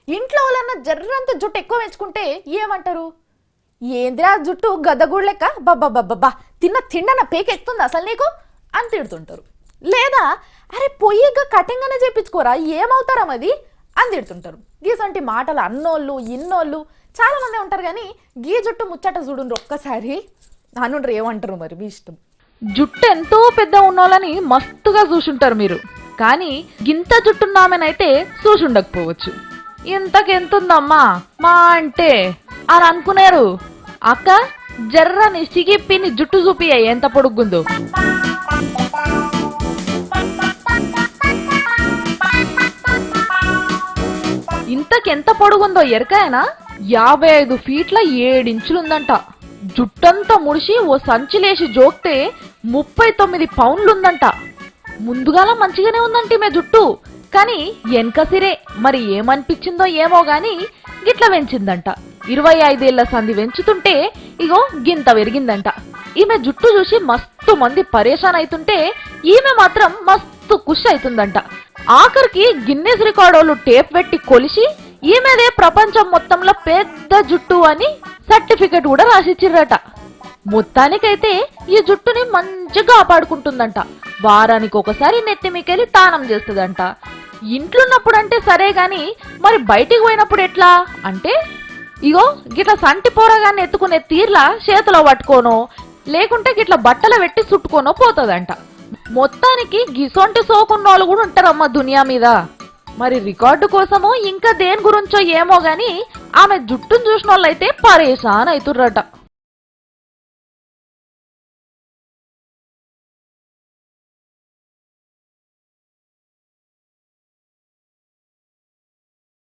ఇంట్లో వాళ్ళన్నా జర్రంత జుట్టు ఎక్కువ పెంచుకుంటే ఏమంటారు? ఏందిరా జుట్టు గద్దగూడు లెక్క, బబ్బా తిండన పేకెక్కుతుంది అసలు నీకు అని తిడుతుంటారు. లేదా అరే పొయ్యిగా కటింగ్ అనే చేయించుకోరా ఏమవుతారా అది అని తిడుతుంటారు. గీసంటి మాటలు అన్నోళ్ళు ఇన్నోళ్ళు చాలా మంది ఉంటారు. కానీ గీ జుట్టు ముచ్చట చూడుండ్రు ఒక్కసారి అనుండ్రు ఏమంటారు మరి మీ ఇష్టం. జుట్టు ఎంతో పెద్ద ఉన్నోళ్ళని మస్తుగా చూసుంటారు మీరు, కానీ గింత జుట్టున్నామనైతే చూసుండకపోవచ్చు. ఇంతకెంతుందమ్మా మా అంటే అని అనుకున్నారు. అక్క జర్రని సిగిప్పిని జుట్టు చూపియ్య ఎంత పొడుగుందో. ఇంతకెంత పొడుగుందో ఎరకాయనా 55 ఫీట్ల 7 ఇంచులుందంట. జుట్టంతా ముడిసి ఓ సంచిలేసి జోక్తే 39 పౌండ్లుందంట. ముందుగాల మంచిగానే ఉందంటే మే జుట్టు, కానీ ఎన్కసిరే మరి ఏమనిపించిందో ఏమో గాని గిట్ల వెంచిందంట. 25 ఏళ్ల సంధి వెంచుతుంటే ఇగో గింత పెరిగిందంట. ఈమె జుట్టు చూసి మస్తు మంది పరేషాన్ అవుతుంటే ఈమె మాత్రం మస్తు ఖుష్ అవుతుందంట. ఆఖరికి గిన్నెస్ రికార్డోళ్ళు టేప్ పెట్టి కొలిసి ఈమెదే ప్రపంచం మొత్తంలో పెద్ద జుట్టు అని సర్టిఫికెట్ కూడా రాసిచ్చిర్రట. మొత్తానికైతే ఈ జుట్టుని మంచిగా కాపాడుకుంటుందంట. వారానికి ఒకసారి నెత్తిమికెళ్ళి తానం చేస్తుందంట. ఇంట్లోన్నప్పుడు సరే గాని మరి బయటికి పోయినప్పుడు ఎట్లా అంటే ఇగో గిట్ల సంటి పోరగాన్ని ఎత్తుకునే తీర్లా చేతిలో పట్టుకోనో లేకుంటే గిట్ల బట్టలు పెట్టి చుట్టుకోనో పోతుందంట. మొత్తానికి గిసొంటి సోకున్నోళ్ళు కూడా ఉంటారమ్మా దునియా మీద. మరి రికార్డు కోసమో ఇంకా దేని గురించో ఏమో గాని ఆమె జుట్టును చూసిన వాళ్ళైతే పరేషాన్ అవుతుర్రట.